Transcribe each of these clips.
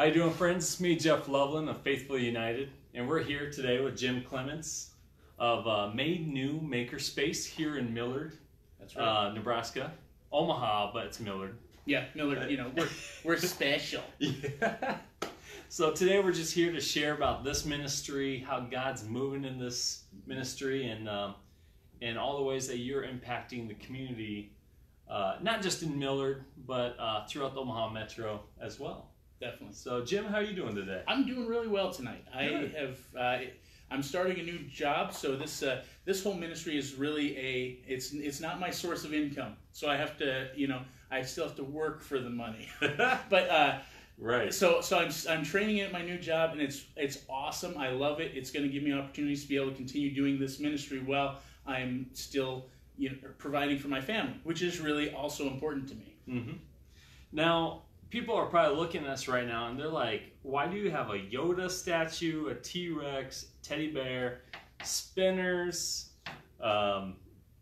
How you doing, friends? It's me, Jeff Loveland of Faithfully United, and we're here today with Jim Clements of Made New Makerspace here in Millard, that's right. Nebraska. Omaha, but it's Millard. Yeah, Millard, you know, we're special. Yeah. So today we're just here to share about this ministry, how God's moving in this ministry, and all the ways that you're impacting the community, not just in Millard, but throughout the Omaha Metro as well. Definitely. So, Jim, how are you doing today? I'm doing really well tonight. Good. I'm starting a new job, so this whole ministry is really it's not my source of income. So I have to, I still have to work for the money. But right. So I'm training at my new job, and it's awesome. I love it. It's going to give me opportunities to be able to continue doing this ministry while I'm still providing for my family, which is really also important to me. Mm-hmm. Now, people are probably looking at us right now and they're like, why do you have a Yoda statue, a T-Rex, teddy bear, spinners,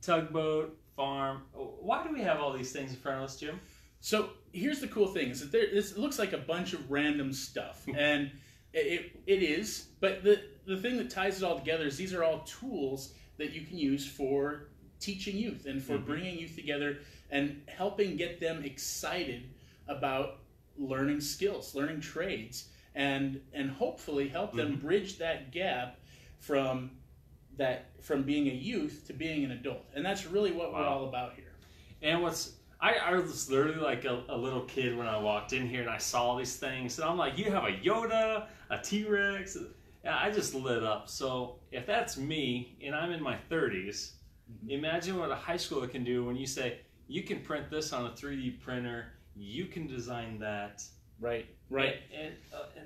tugboat, farm? Why do we have all these things in front of us, Jim? So here's the cool thing, is that this looks like a bunch of random stuff, and it is, but the thing that ties it all together is these are all tools that you can use for teaching youth and for bringing youth together and helping get them excited about learning skills, learning trades, and hopefully help them bridge that gap from being a youth to being an adult. And that's really what we're all about here. And I was literally like a little kid when I walked in here and I saw all these things, and I'm like, you have a Yoda, a T-Rex. And I just lit up. So if that's me and I'm in my 30s, imagine what a high schooler can do when you say, you can print this on a 3D printer, you can design that. Right. And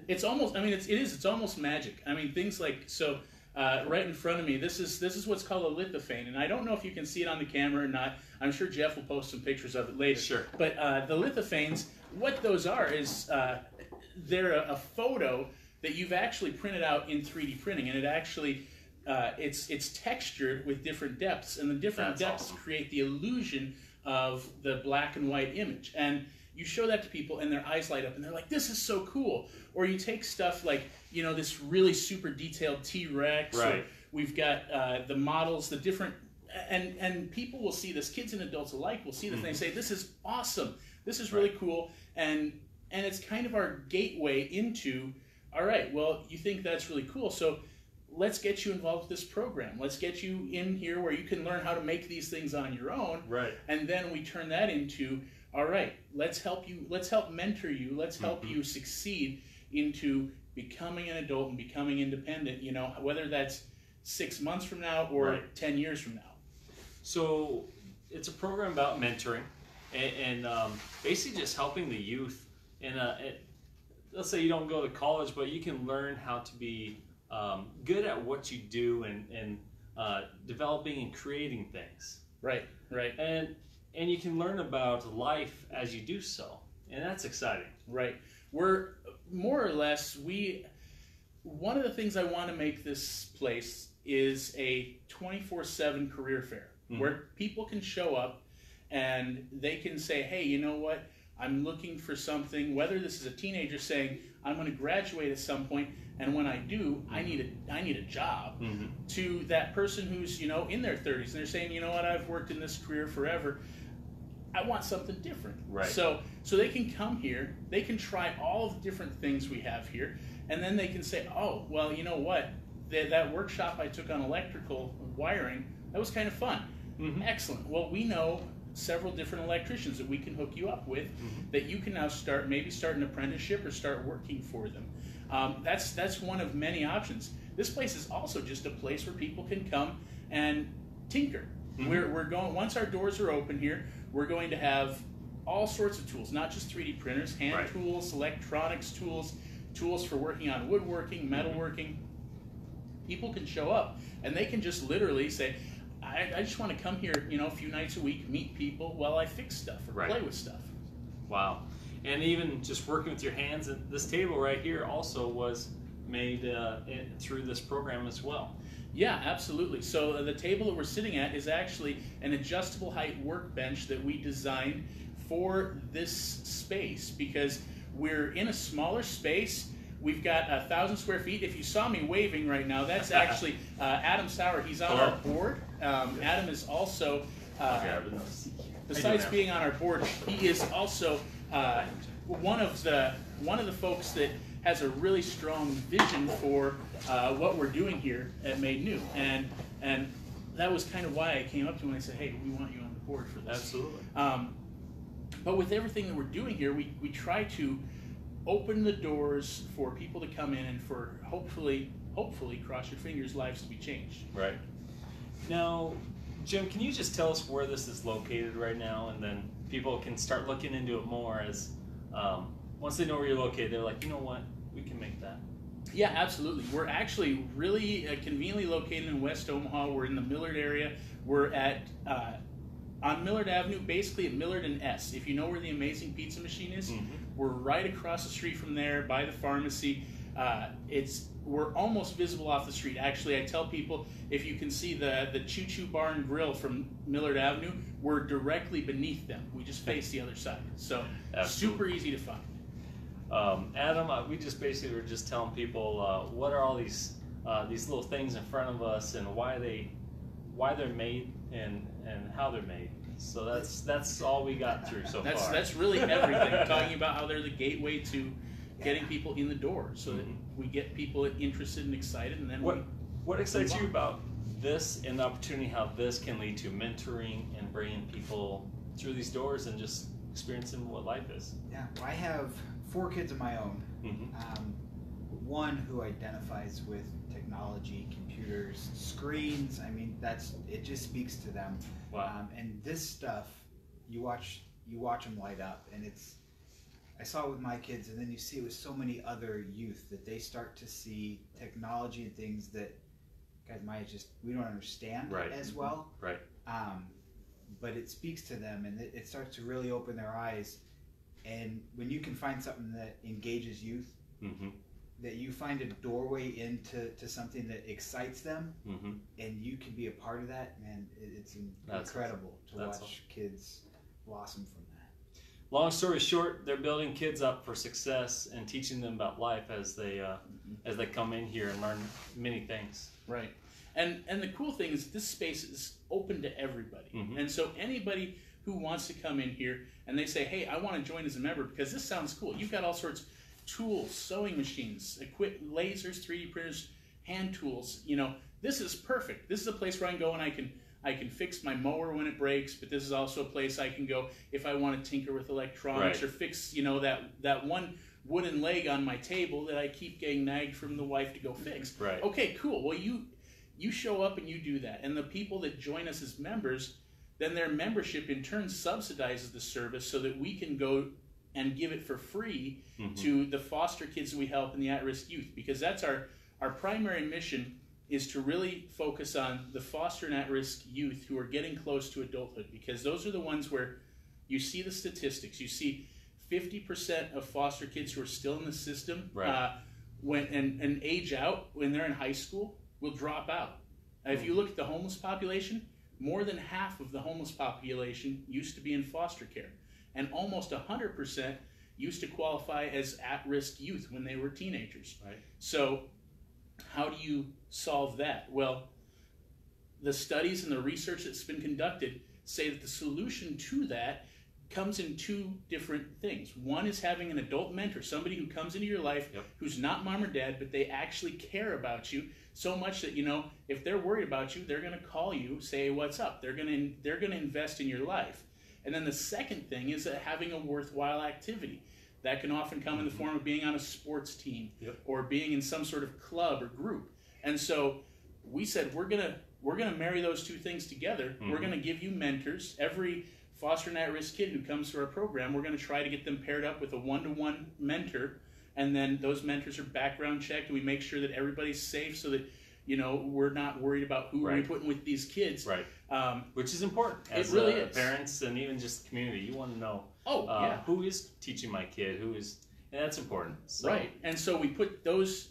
it's almost, it's almost magic. I mean, things like, so right in front of me, this is what's called a lithophane, and I don't know if you can see it on the camera or not. I'm sure Jeff will post some pictures of it later. Sure. But the lithophanes, what those are is they're a photo that you've actually printed out in 3D printing, and it actually it's textured with different depths, and the different depths create the illusion of the black and white image. And you show that to people and their eyes light up and they're like, this is so cool. Or you take stuff like, this really super detailed T-Rex. Right. Or we've got the models, the different, and people will see this, kids and adults alike will see this and they say, this is awesome. This is really cool. And it's kind of our gateway into, all right, well, you think that's really cool. So let's get you involved with this program. Let's get you in here where you can learn how to make these things on your own. Right. And then we turn that into, all right, let's help you, let's help mentor you, let's help you succeed into becoming an adult and becoming independent, whether that's 6 months from now or 10 years from now. So it's a program about mentoring and basically just helping the youth. And let's say you don't go to college, but you can learn how to be good at what you do and developing and creating things. Right. And you can learn about life as you do so, and that's exciting. Right. We're more or less, one of the things I want to make this place is a 24/7 career fair where people can show up and they can say, hey, you know what? I'm looking for something, whether this is a teenager saying, I'm going to graduate at some point, and when I do, I need a job, to that person who's, in their 30s, and they're saying, you know what, I've worked in this career forever. I want something different. Right. So they can come here, they can try all of the different things we have here, and then they can say, oh, well, you know what, that workshop I took on electrical wiring, that was kind of fun. Excellent. Well, we know several different electricians that we can hook you up with that you can now maybe start an apprenticeship or start working for them. That's one of many options. This place is also just a place where people can come and tinker. We're going, once our doors are open here, we're going to have all sorts of tools, not just 3D printers, hand tools, electronics tools, tools for working on woodworking, metalworking. People can show up and they can just literally say, I just want to come here, a few nights a week, meet people while I fix stuff or play with stuff. Wow. And even just working with your hands, and this table right here also was made through this program as well. Yeah, absolutely. So the table that we're sitting at is actually an adjustable height workbench that we designed for this space, because we're in a smaller space. We've got 1,000 square feet. If you saw me waving right now, that's actually Adam Sauer. He's on our board. Adam is also, besides being on our board, he is also one of the folks that has a really strong vision for what we're doing here at Made New, and that was kind of why I came up to him and I said, hey, we want you on the board for this. Absolutely. But with everything that we're doing here, we try to open the doors for people to come in and for hopefully, cross your fingers, lives to be changed. Right. Now, Jim, can you just tell us where this is located right now, and then people can start looking into it more as once they know where you're located, they're like, you know what, we can make that. Yeah, absolutely. We're actually really conveniently located in West Omaha. We're in the Millard area. We're at on Millard Avenue, basically at Millard and S. If you know where the Amazing Pizza Machine is, we're right across the street from there by the pharmacy. We're almost visible off the street. Actually, I tell people, if you can see the Choo Choo Bar and Grill from Millard Avenue, we're directly beneath them. We just face the other side. So super easy to find. Adam, we just basically were just telling people what are all these little things in front of us and why they're made and how they're made. So that's all we got through so far. That's really everything. Talking about how they're the gateway to getting people in the door, so that we get people interested and excited, and then what excites you about this and the opportunity how this can lead to mentoring and bringing people through these doors and just experiencing what life is? Yeah, well, I have 4 kids of my own. One who identifies with technology, computers, screens. I mean, it just speaks to them. Wow. And this stuff, you watch them light up, and I saw it with my kids, and then you see it with so many other youth that they start to see technology and things that guys my age we don't understand as well. Right. But it speaks to them, and it starts to really open their eyes. And when you can find something that engages youth, that you find a doorway into something that excites them, and you can be a part of that, man, it's incredible to watch kids blossom from that. Long story short, they're building kids up for success and teaching them about life as they come in here and learn many things. Right. And the cool thing is this space is open to everybody. And so anybody who wants to come in here and they say, hey, I want to join as a member because this sounds cool. You've got all sorts of tools, sewing machines, lasers, 3D printers, hand tools. You know, this is perfect. This is a place where I can go and I can fix my mower when it breaks, but this is also a place I can go if I want to tinker with electronics or fix, you know, that one wooden leg on my table that I keep getting nagged from the wife to go fix. Right. Okay, cool. Well, you show up and you do that. And the people that join us as members, then their membership in turn subsidizes the service so that we can go and give it for free to the foster kids that we help and the at-risk youth, because that's our primary mission, is to really focus on the foster and at-risk youth who are getting close to adulthood, because those are the ones where you see the statistics. You see 50% of foster kids who are still in the system and age out when they're in high school will drop out. If you look at the homeless population, more than half of the homeless population used to be in foster care, and almost 100% used to qualify as at-risk youth when they were teenagers. Right. So how do you solve that? Well, the studies and the research that's been conducted say that the solution to that comes in 2 different things. One is having an adult mentor, somebody who comes into your life who's not mom or dad, but they actually care about you so much that, you know, if they're worried about you, they're going to call you, say what's up. They're going to invest in your life. And then the second thing is having a worthwhile activity. That can often come in the form of being on a sports team or being in some sort of club or group. And so we said we're gonna marry those 2 things together. We're gonna give you mentors. Every foster and at-risk kid who comes to our program, we're gonna try to get them paired up with a 1-to-1 mentor, and then those mentors are background checked, and we make sure that everybody's safe so that, you know, we're not worried about who we're putting with these kids. Right. Which is important. As it really is. Parents and even just the community, you want to know who is teaching my kid, and that's important. So. Right. And so we put those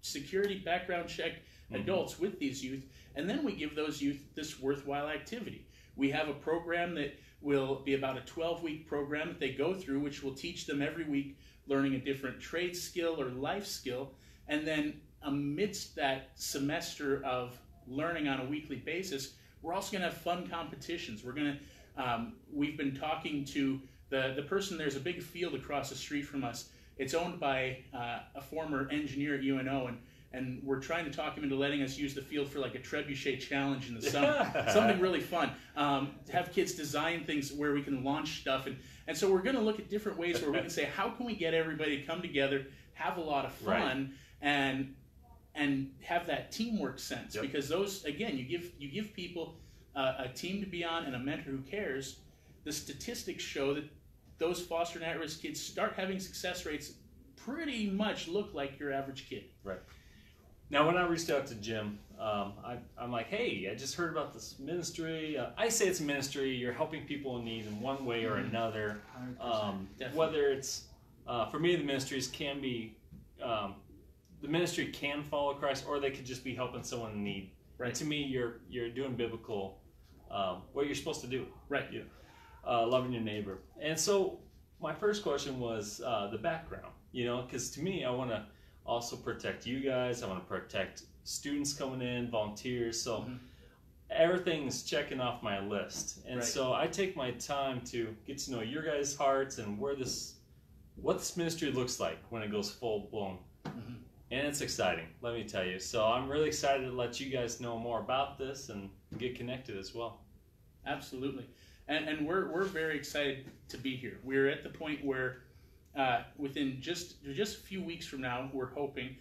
security background check adults with these youth, and then we give those youth this worthwhile activity. We have a program that will be about a 12-week program that they go through, which will teach them every week learning a different trade skill or life skill. And then amidst that semester of learning on a weekly basis, we're also going to have fun competitions. We're going to, we've been talking to the person, there's a big field across the street from us. It's owned by a former engineer at UNO, and we're trying to talk him into letting us use the field for like a trebuchet challenge in the summer. Something really fun. To have kids design things where we can launch stuff. And so we're going to look at different ways where we can say, how can we get everybody to come together, have a lot of fun, and have that teamwork sense. Because those, again, you give people a team to be on and a mentor who cares. The statistics show that those foster and at-risk kids start having success rates pretty much look like your average kid. Right. Now, when I reached out to Jim, I'm like, hey, I just heard about this ministry. I say it's a ministry. You're helping people in need in one way or another. Whether it's, for me, the ministries can be, the ministry can follow Christ, or they could just be helping someone in need. Right. And to me, you're doing biblical, what you're supposed to do. Right. Loving your neighbor. And so my first question was the background, because to me, I want to also protect you guys. I want to protect students coming in, volunteers. So everything's checking off my list. And so I take my time to get to know your guys' hearts and what this ministry looks like when it goes full blown. And it's exciting, let me tell you. So I'm really excited to let you guys know more about this and get connected as well. Absolutely. And we're very excited to be here. We're at the point where within just a few weeks from now, we're hoping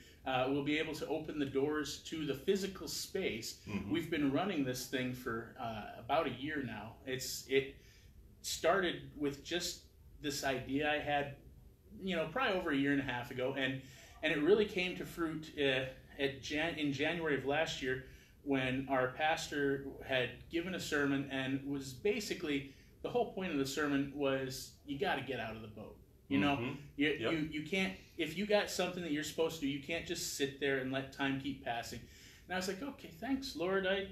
we'll be able to open the doors to the physical space. We've been running this thing for about a year now. It started with just this idea I had, probably over a year and a half ago, and it really came to fruit in January of last year, when our pastor had given a sermon, and was basically, the whole point of the sermon was, you got to get out of the boat. You can't, if you got something that you're supposed to do, you can't just sit there and let time keep passing. And I was like, okay, thanks, Lord, I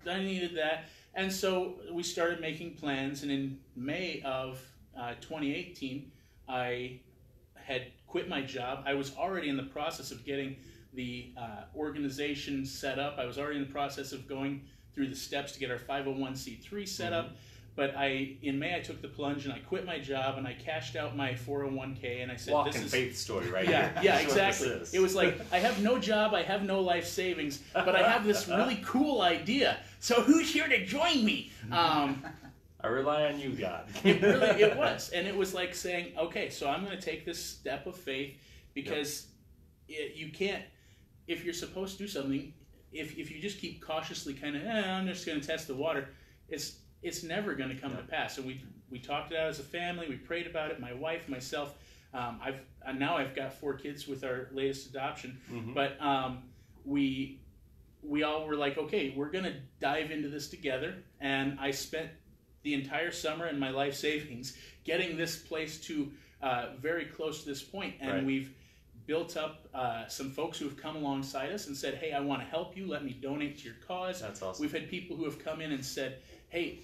needed that. And so we started making plans, and in May of 2018, I had quit my job. I was already in the process of getting the organization set up. I was already in the process of going through the steps to get our 501c3 set up. But in May, I took the plunge and I quit my job and I cashed out my 401k, and I said, "This is faith story, right?" Yeah, exactly. It was like, I have no job, I have no life savings, but I have this really cool idea. So who's here to join me? I rely on you, God. It was, and it was like saying, okay, so I'm going to take this step of faith, because you can't, if you're supposed to do something, if you just keep cautiously kind of, I'm just going to test the water, it's never going to come to pass. And we talked it out as a family. We prayed about it. My wife, myself. Now I've got 4 kids with our latest adoption. But we all were like, okay, we're going to dive into this together. And I spent the entire summer and my life savings getting this place to very close to this point. And we've built up some folks who have come alongside us and said, hey, I want to help you. Let me donate to your cause. That's awesome. We've had people who have come in and said, hey,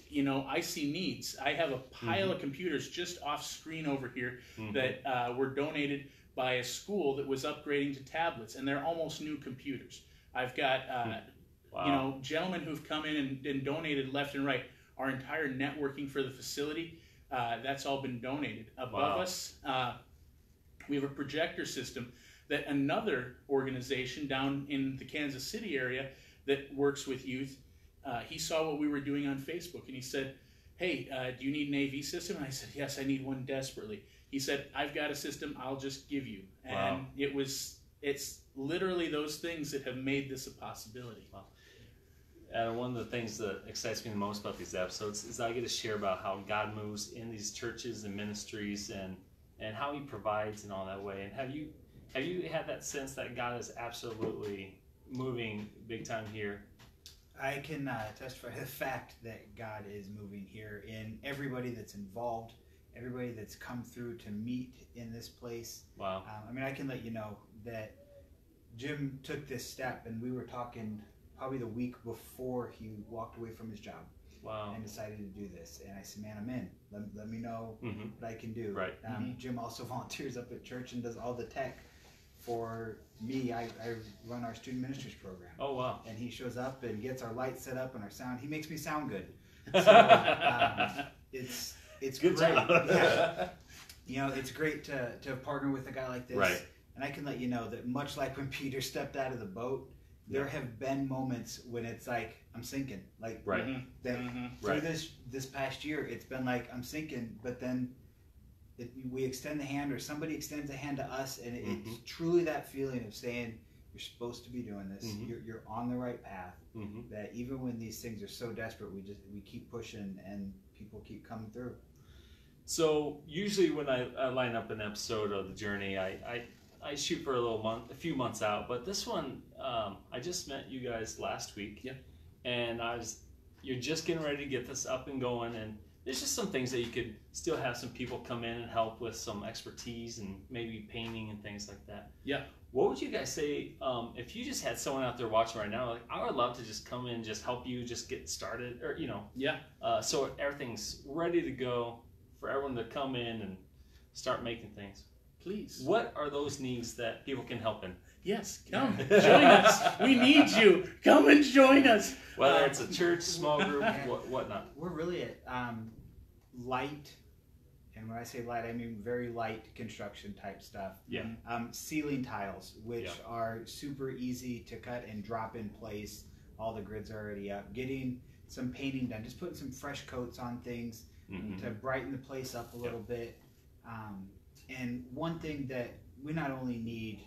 I see needs. I have a pile of computers just off screen over here that were donated by a school that was upgrading to tablets, and they're almost new computers. I've got gentlemen who've come in and donated left and right. Our entire networking for the facility, that's all been donated. Above us, we have a projector system that another organization down in the Kansas City area that works with youth, he saw what we were doing on Facebook, and he said, hey, do you need an AV system? And I said, yes, I need one desperately. He said, I've got a system, I'll just give you. And it's literally those things that have made this a possibility. Wow. One of the things that excites me the most about these episodes is I get to share about how God moves in these churches and ministries, and how He provides in all that way. And have you had that sense that God is absolutely moving big time here? I can testify to the fact that God is moving here in everybody that's involved, everybody that's come through to meet in this place. Wow. I can let you know that Jim took this step, and we were talking probably the week before he walked away from his job. Wow. and decided to do this. And I said, man, I'm in. Let me know what I can do. Right. Jim also volunteers up at church and does all the tech for me. I run our student ministries program. Oh, wow. And he shows up and gets our lights set up and our sound. He makes me sound good. So it's good great. job. Yeah. You know, it's great to partner with a guy like this. Right. And I can let you know that much like when Peter stepped out of the boat, there have been moments when it's like, I'm sinking. Like, through this past year, it's been like, I'm sinking, but then we extend the hand, or somebody extends a hand to us, and it's truly that feeling of saying, you're supposed to be doing this. You're on the right path. That even when these things are so desperate, we keep pushing, and people keep coming through. So usually when I line up an episode of The Journey, I shoot for a few months out. But this one, I just met you guys last week. Yeah. And you're just getting ready to get this up and going, and there's just some things that you could still have some people come in and help with, some expertise and maybe painting and things like that. Yeah. What would you guys say if you just had someone out there watching right now? Like, I would love to just come in, just help you, just get started, or so everything's ready to go for everyone to come in and start making things. Please. What are those needs that people can help in? Yes, come join us. We need you. Come and join us. Whether it's a church, small group, whatnot. We're really at light, and when I say light, I mean very light construction type stuff. Yeah. Ceiling tiles, which are super easy to cut and drop in place. All the grids are already up. Getting some painting done, just putting some fresh coats on things to brighten the place up a little bit. And one thing that we not only need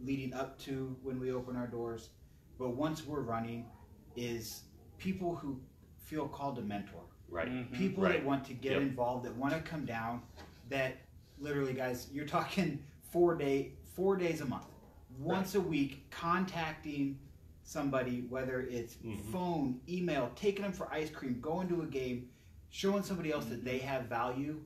leading up to when we open our doors, but once we're running, is people who feel called to mentor. Right. People that want to get involved, that want to come down, that literally, guys, you're talking 4 days a month, once a week, contacting somebody, whether it's phone, email, taking them for ice cream, going to a game, showing somebody else that they have value.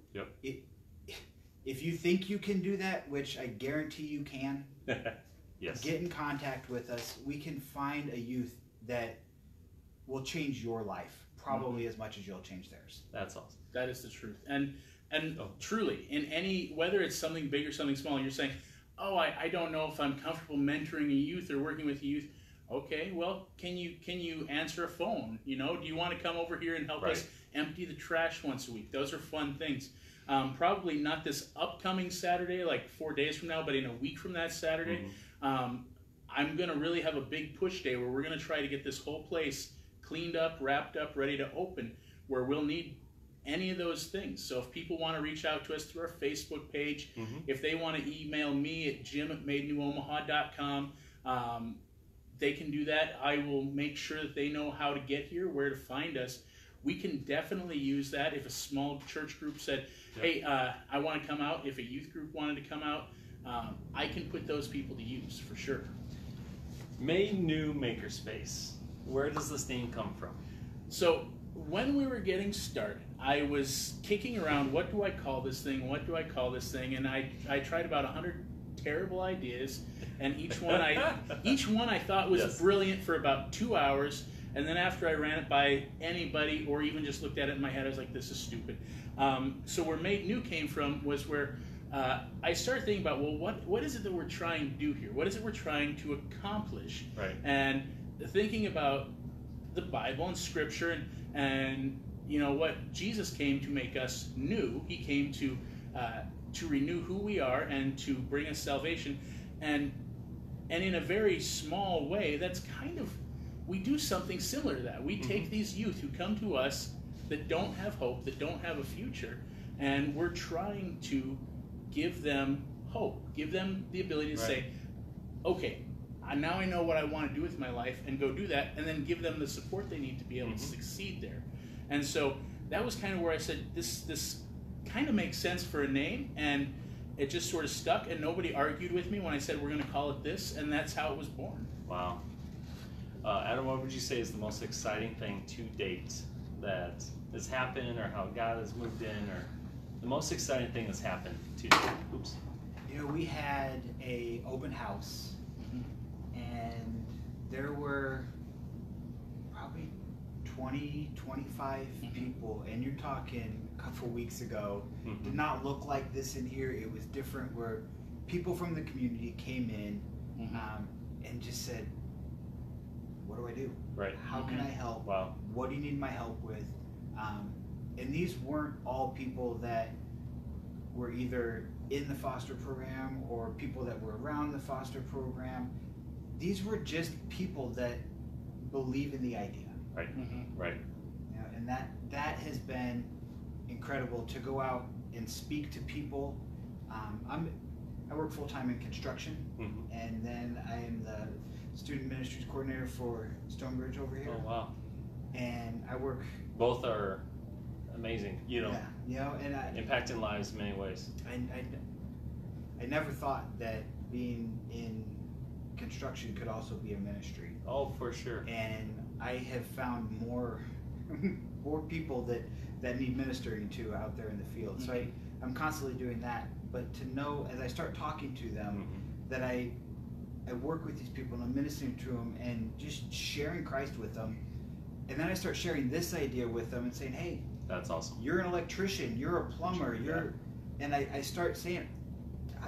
If you think you can do that, which I guarantee you can, get in contact with us. We can find a youth that will change your life probably as much as you'll change theirs. That's awesome. That is the truth. And truly, in any, whether it's something big or something small, you're saying, oh, I don't know if I'm comfortable mentoring a youth or working with a youth. Okay, well, can you answer a phone? You know, do you want to come over here and help us empty the trash once a week? Those are fun things. Probably not this upcoming Saturday, like 4 days from now, but in a week from that Saturday, I'm going to really have a big push day where we're going to try to get this whole place cleaned up, wrapped up, ready to open, where we'll need any of those things. So if people want to reach out to us through our Facebook page, if they want to email me at jim@madenewOmaha.com, they can do that. I will make sure that they know how to get here, where to find us. We can definitely use that. If a small church group said, hey, I want to come out, if a youth group wanted to come out, I can put those people to use for sure. Made New Makerspace. Where does this name come from? So when we were getting started, I was kicking around, what do I call this thing? What do I call this thing? And I tried about 100 terrible ideas, and each one I thought was brilliant for about 2 hours. And then after I ran it by anybody or even just looked at it in my head, I was like, this is stupid. So where Made New came from was where I started thinking about, well, what is it that we're trying to do here? What is it we're trying to accomplish? Right. And thinking about the Bible and Scripture and you know what, Jesus came to make us new. He came to renew who we are and to bring us salvation. And in a very small way, that's kind of, we do something similar to that. We take these youth who come to us that don't have hope, that don't have a future, and we're trying to give them hope, give them the ability to say, okay, now I know what I want to do with my life, and go do that, and then give them the support they need to be able to succeed there. And so that was kind of where I said, this kind of makes sense for a name, and it just sort of stuck, and nobody argued with me when I said we're going to call it this, and that's how it was born. Wow. Adam, what would you say is the most exciting thing to date that has happened, or how God has moved in, or the most exciting thing that's happened to date? Oops. You know, we had a open house, and there were probably 20, 25 people, and you're talking a couple weeks ago, did not look like this in here. It was different, where people from the community came in and just said, what do I do? Right. How can I help? Wow. What do you need my help with? And these weren't all people that were either in the foster program or people that were around the foster program. These were just people that believe in the idea. Right. Right. You know, and that has been incredible to go out and speak to people. I work full-time in construction, and then I am the student ministries coordinator for Stonebridge over here. Oh, wow. And I work... Both are amazing, you know. Yeah, you know, and impacting lives in many ways. I never thought that being in construction could also be a ministry. Oh, for sure. And I have found more people that need ministering to out there in the field. So I'm constantly doing that. But to know, as I start talking to them, that I work with these people and I'm ministering to them and just sharing Christ with them. And then I start sharing this idea with them and saying, hey, that's awesome. You're an electrician, you're a plumber, and I start saying,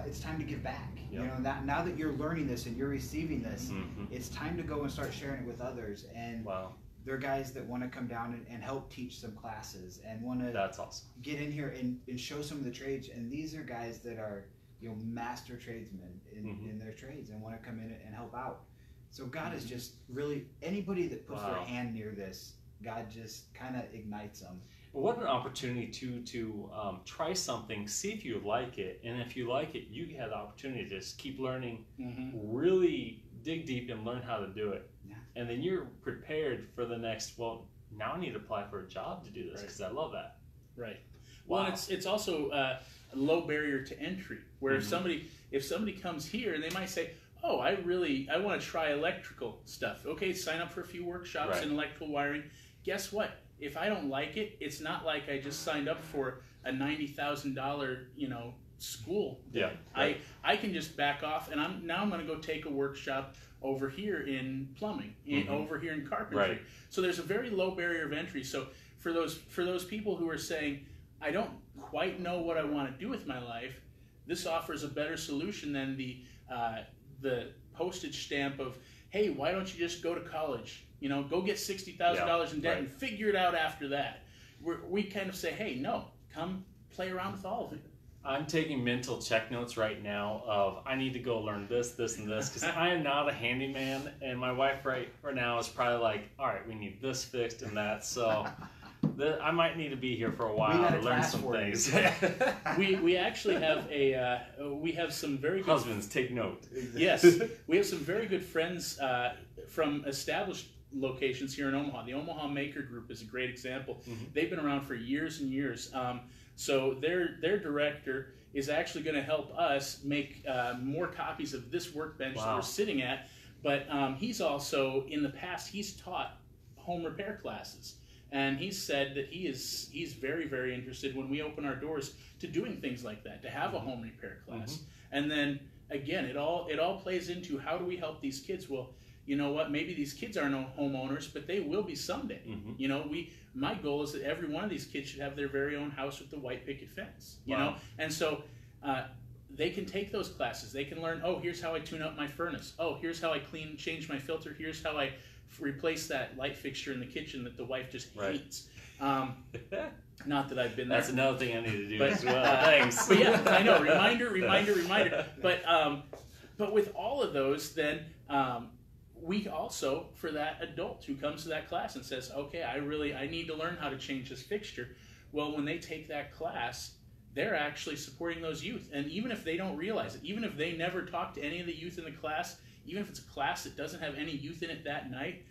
it's time to give back. You know, now that you're learning this and you're receiving this, it's time to go and start sharing it with others. And they're guys that want to come down and help teach some classes and want to that's awesome. Get in here and show some of the trades. And these are guys that are, you know, master tradesmen in their trades and want to come in and help out. So God is just really, anybody that puts their hand near this, God just kind of ignites them. What an opportunity to try something, see if you like it, and if you like it, you have the opportunity to just keep learning, really dig deep and learn how to do it. Yeah. And then you're prepared for the next, well, now I need to apply for a job to do this because I love that. Right. Well, and it's also a low barrier to entry, where if somebody comes here and they might say, oh, I want to try electrical stuff. Okay, sign up for a few workshops in electrical wiring. Guess what? If I don't like it, it's not like I just signed up for a $90,000, school. Yeah. Right. I can just back off, and I'm going to go take a workshop over here in plumbing, over here in carpentry. Right. So there's a very low barrier of entry. So for those people who are saying, I don't quite know what I want to do with my life, this offers a better solution than the postage stamp of, hey, why don't you just go to college? Go get $60,000 in debt and figure it out after that. We kind of say, hey, no, come play around with all of it. I'm taking mental check notes right now of I need to go learn this, this, and this because I am not a handyman, and my wife right now is probably like, all right, we need this fixed and that. So I might need to be here for a while to learn some things. we actually have we have some very good husbands take note. Yes, we have some very good friends from established locations here in Omaha. The Omaha Maker Group is a great example. They've been around for years and years. So their director is actually going to help us make more copies of this workbench that we're sitting at. But he's also, in the past, he's taught home repair classes. And he said that he's very, very interested when we open our doors to doing things like that, to have a home repair class. And then, again, it all plays into how do we help these kids? Well, you know what? Maybe these kids are no homeowners, but they will be someday. My goal is that every one of these kids should have their very own house with the white picket fence. You know, and so they can take those classes. They can learn. Oh, here's how I tune up my furnace. Oh, here's how I change my filter. Here's how I replace that light fixture in the kitchen that the wife just hates. Not that I've been there. That's another thing I need to do as well. Thanks. But yeah, I know. Reminder. But with all of those, then we also, for that adult who comes to that class and says, okay, I need to learn how to change this fixture. Well, when they take that class, they're actually supporting those youth. And even if they don't realize it, even if they never talk to any of the youth in the class, even if it's a class that doesn't have any youth in it that night,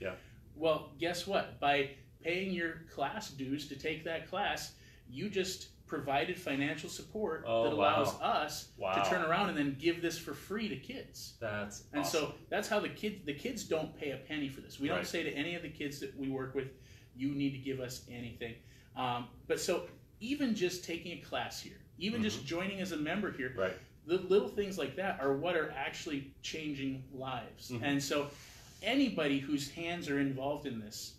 well, guess what? By paying your class dues to take that class, you just provided financial support that allows us to turn around and then give this for free to kids. That's and awesome. So that's how the kids don't pay a penny for this. We don't say to any of the kids that we work with, you need to give us anything. But so even just taking a class here, even just joining as a member here, the little things like that are what are actually changing lives. And so anybody whose hands are involved in this,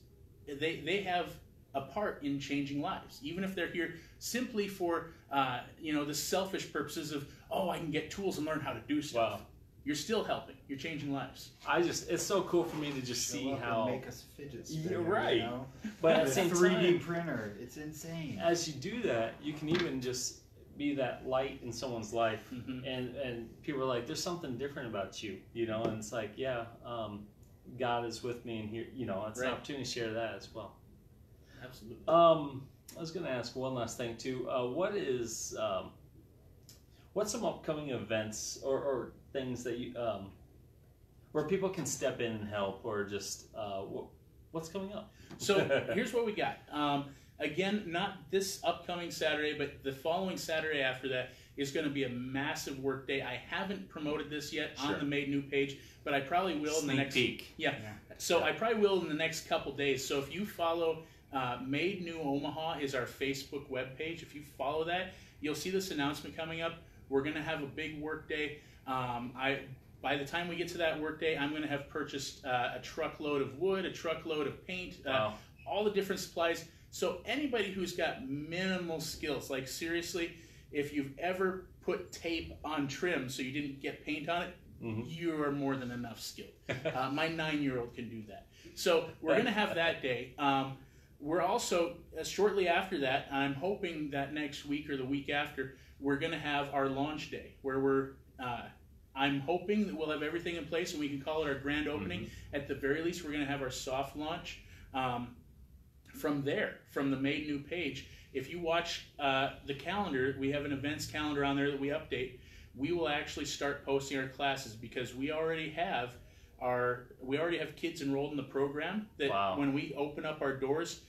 they have a part in changing lives, even if they're here simply for the selfish purposes of, oh, I can get tools and learn how to do stuff. Wow. You're still helping. You're changing lives. It's so cool for me to just see how make us fidget spinner, right. You know? But at the same 3D time, printer, it's insane. as you do that, you can even just be that light in someone's life, and people are like, "There's something different about you," and it's like, yeah, God is with me, and here, it's an opportunity to share that as well. Absolutely. I was going to ask one last thing too. What's some upcoming events or things that you where people can step in and help, or just what's coming up? So here's what we got. Again, not this upcoming Saturday, but the following Saturday after that is going to be a massive work day. I haven't promoted this yet on the Made New page, but I probably will in the next peek. Yeah. So I probably will in the next couple days. So if you follow Made New Omaha is our Facebook webpage. If you follow that, you'll see this announcement coming up. We're going to have a big work day. By the time we get to that work day, I'm going to have purchased a truckload of wood, a truckload of paint, all the different supplies. So anybody who's got minimal skills, like seriously, if you've ever put tape on trim so you didn't get paint on it, you are more than enough skilled. My 9-year-old can do that. So we're going to have that day. We're also, shortly after that, I'm hoping that next week or the week after, we're going to have our launch day, where I'm hoping that we'll have everything in place and we can call it our grand opening. At the very least, we're going to have our soft launch. From there, from the Made New page, if you watch the calendar, we have an events calendar on there that we update. We will actually start posting our classes, because we already have kids enrolled in the program that when we open up our doors,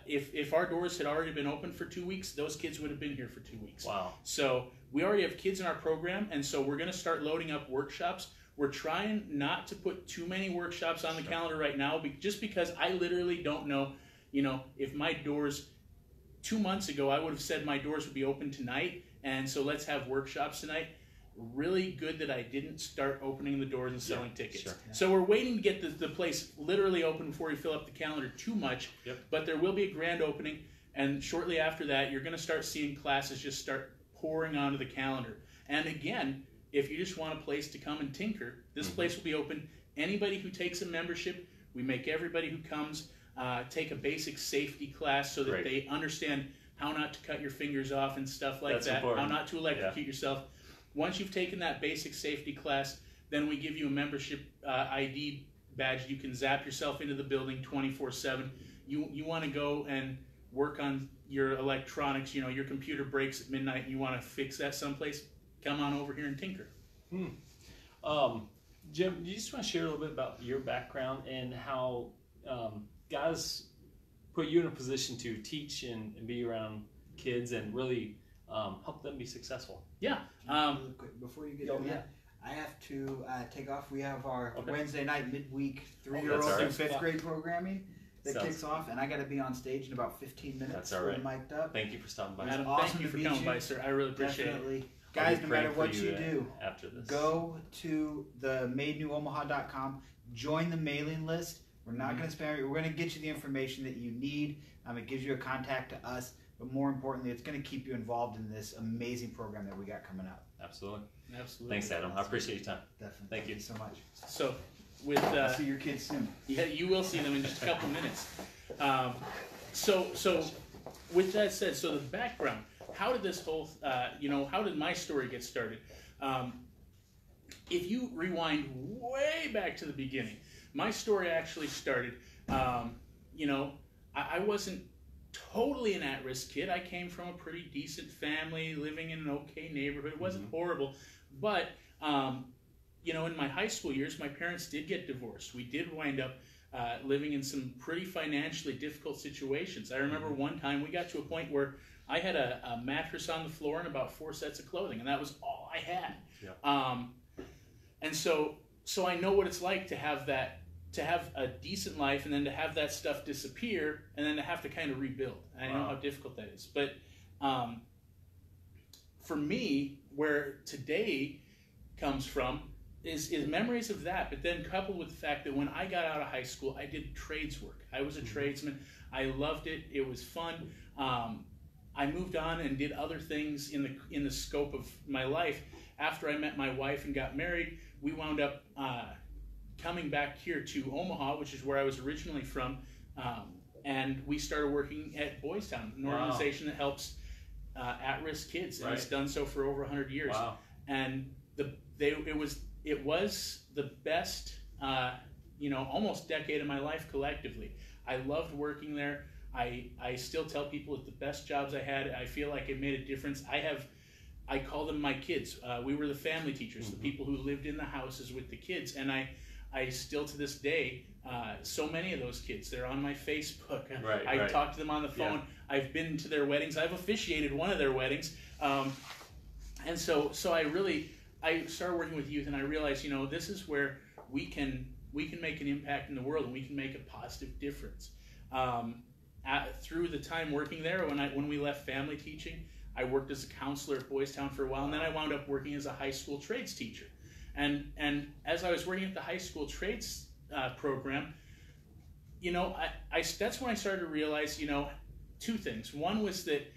if our doors had already been open for 2 weeks, those kids would have been here for 2 weeks. Wow. So we already have kids in our program, and so we're going to start loading up workshops. We're trying not to put too many workshops on the calendar right now, just because I literally don't know, if my doors, 2 months ago, I would have said my doors would be open tonight, and so let's have workshops tonight. Really good that I didn't start opening the doors and selling tickets. Sure. So we're waiting to get the place literally open before we fill up the calendar too much. But there will be a grand opening, and shortly after that, you're going to start seeing classes just start pouring onto the calendar. And again, if you just want a place to come and tinker, this place will be open. Anybody who takes a membership, we make everybody who comes take a basic safety class so that they understand how not to cut your fingers off and stuff like that, important. How not to electrocute yourself. Once you've taken that basic safety class, then we give you a membership ID badge. You can zap yourself into the building 24/7. You want to go and work on your electronics, your computer breaks at midnight and you want to fix that someplace, come on over here and tinker. Jim, do you just want to share a little bit about your background and how guys put you in a position to teach and be around kids and really help them be successful? Yeah. Really quick, before you get to that, I have to take off. We have our Wednesday night midweek 3-year-old through 5th grade programming that kicks off, and I got to be on stage in about 15 minutes. That's all right. Mic'd up. Thank you for stopping by. Adam, awesome thank you to for meet coming you. by, sir. I really appreciate it. Guys, no matter what you do, after this, go to the madenewomaha.com, join the mailing list. We're not going to spam you. We're going to get you the information that you need. It gives you a contact to us, but more importantly, it's going to keep you involved in this amazing program that we got coming up. Absolutely. Absolutely. Thanks, Adam. I appreciate your time. Definitely. Thank you so much. So, with I'll see your kids soon. Yeah, you will see them in just a couple minutes. So with that said, so the background. How did this whole, how did my story get started? If you rewind way back to the beginning, my story actually started, I wasn't totally an at-risk kid. I came from a pretty decent family, living in an okay neighborhood. It wasn't horrible, but, in my high school years, my parents did get divorced. We did wind up living in some pretty financially difficult situations. I remember one time we got to a point where I had a mattress on the floor and about 4 sets of clothing, and that was all I had. Yeah. And so I know what it's like to have that, to have a decent life, and then to have that stuff disappear, and then to have to kind of rebuild. I know how difficult that is. But for me, where today comes from, is memories of that, but then coupled with the fact that when I got out of high school, I did trades work. I was a tradesman. I loved it. It was fun. I moved on and did other things in the scope of my life. After I met my wife and got married, we wound up coming back here to Omaha, which is where I was originally from, and we started working at Boys Town, an organization that helps at-risk kids, and it's done so for over 100 years. Wow. And it was the best, almost decade of my life collectively. I loved working there. I still tell people it's the best jobs I had. I feel like it made a difference. I call them my kids. We were the family teachers, the people who lived in the houses with the kids. And I still to this day, so many of those kids, they're on my Facebook. I talk to them on the phone. Yeah. I've been to their weddings. I've officiated one of their weddings. And so I started working with youth, and I realized, this is where we can make an impact in the world, and we can make a positive difference. Through the time working there, when we left family teaching, I worked as a counselor at Boys Town for a while, and then I wound up working as a high school trades teacher. And as I was working at the high school trades program, that's when I started to realize, two things. One was that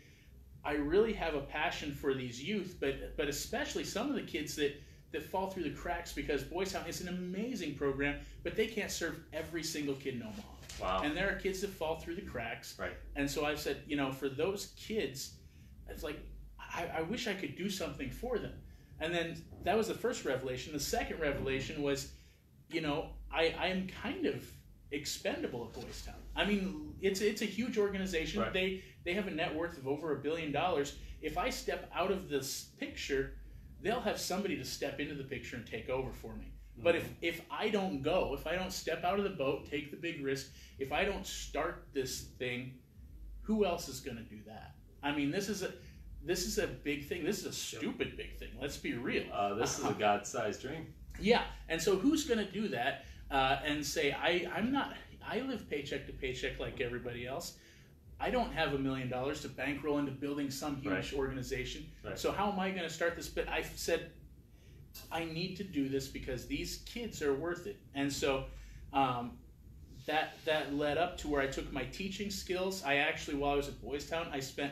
I really have a passion for these youth, but especially some of the kids that fall through the cracks, because Boys Town is an amazing program, but they can't serve every single kid in Omaha. Wow. And there are kids that fall through the cracks. Right. And so I said, for those kids, it's like, I wish I could do something for them. And then that was the first revelation. The second revelation was, I am kind of expendable at Boys Town. I mean, it's a huge organization. Right. They have a net worth of over $1 billion. If I step out of this picture, they'll have somebody to step into the picture and take over for me. But if I don't go, if I don't step out of the boat, take the big risk, if I don't start this thing, who else is going to do that? I mean, this is a big thing. This is a stupid big thing. Let's be real. This is a God-sized dream. Yeah, and so who's going to do that and say, I live paycheck to paycheck like everybody else. I don't have $1 million to bankroll into building some huge organization. Right. So how am I going to start this? But I said, I need to do this because these kids are worth it. And so that led up to where I took my teaching skills. While I was at Boys Town, I spent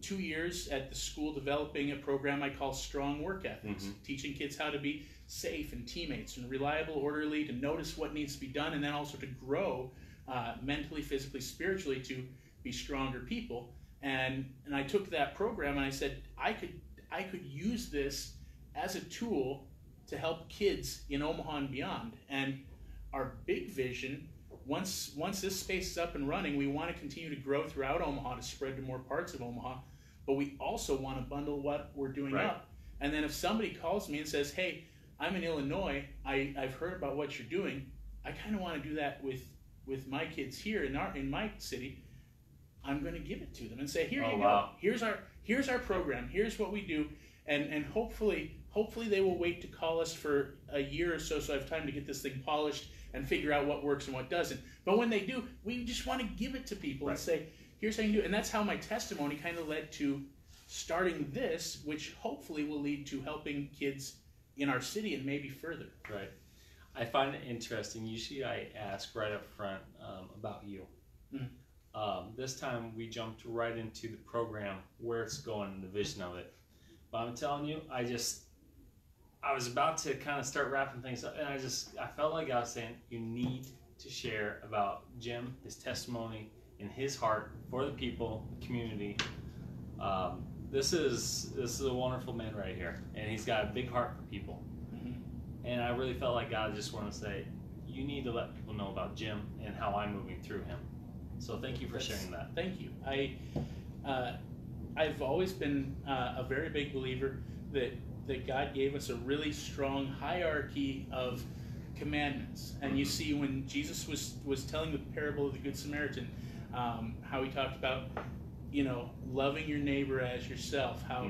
2 years at the school developing a program I call Strong Work Ethics, teaching kids how to be safe and teammates and reliable, orderly, to notice what needs to be done, and then also to grow mentally, physically, spiritually, to be stronger people. And I took that program and I said, I could use this as a tool to help kids in Omaha and beyond. And our big vision, once this space is up and running, we want to continue to grow throughout Omaha to spread to more parts of Omaha, but we also want to bundle what we're doing up. And then if somebody calls me and says, hey, I'm in Illinois, I've heard about what you're doing, I kind of want to do that with my kids here in my city, I'm going to give it to them and say, here you go. Here's our program. Here's what we do. And hopefully they will wait to call us for a year or so I have time to get this thing polished and figure out what works and what doesn't. But when they do, we just want to give it to people and say, here's how you do it. And that's how my testimony kind of led to starting this, which hopefully will lead to helping kids in our city and maybe further. Right. I find it interesting. Usually I ask right up front about you. This time we jumped right into the program, where it's going and the vision of it. But I'm telling you, I was about to kind of start wrapping things up, and I felt like I was saying, you need to share about Jim, his testimony, and his heart for the people, the community. This is a wonderful man right here, and he's got a big heart for people. And I really felt like God just wanted to say, you need to let people know about Jim and how I'm moving through him. So thank you for sharing that. Thank you. I've always been a very big believer that God gave us a really strong hierarchy of commandments. And you see when Jesus was telling the parable of the Good Samaritan, how he talked about, loving your neighbor as yourself, how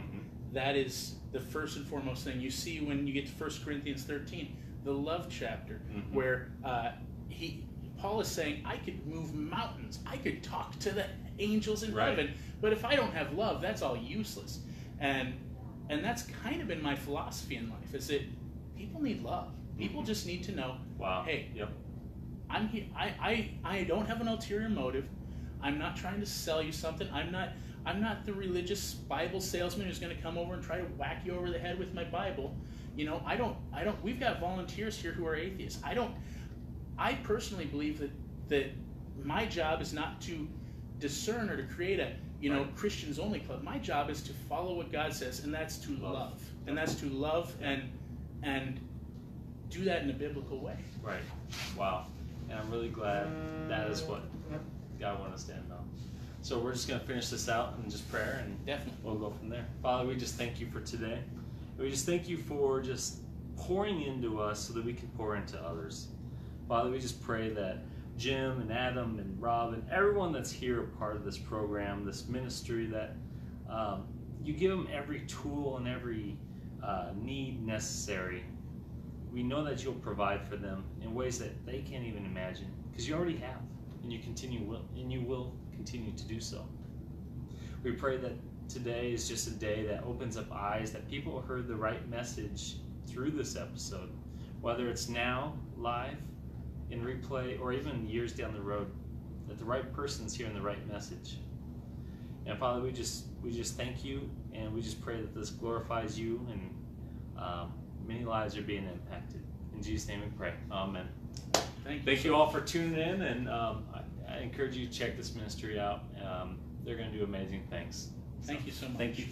that is the first and foremost thing. You see when you get to 1 Corinthians 13, the love chapter, where Paul is saying, I could move mountains, I could talk to the angels in heaven, but if I don't have love, that's all useless. And that's kind of been my philosophy in life, is that people need love. People just need to know, wow. hey, Yep. I'm here. I don't have an ulterior motive. I'm not trying to sell you something. I'm not the religious Bible salesman who's going to come over and try to whack you over the head with my Bible. You know, I don't. We've got volunteers here who are atheists. I personally believe that my job is not to discern or to create a Christians only club. My job is to follow what God says, and that's to love. And that's to love and do that in a biblical way. Right. Wow. And I'm really glad that is what God wanted us to end on. So we're just going to finish this out in just prayer, and definitely we'll go from there. Father, we just thank you for today. We just thank you for just pouring into us so that we can pour into others. Father, we just pray that Jim and Adam and Rob and everyone that's here a part of this program, this ministry, that you give them every tool and every need necessary. We know that you'll provide for them in ways that they can't even imagine, because you already have, and you will continue to do so. We pray that today is just a day that opens up eyes, that people heard the right message through this episode, whether it's now, live, in replay, or even years down the road, that the right person's hearing the right message. And Father, we just thank you, and we just pray that this glorifies you, and many lives are being impacted. In Jesus' name we pray. Amen. Thank you all for tuning in, and I encourage you to check this ministry out. They're going to do amazing things. Thank you so much. Thank you.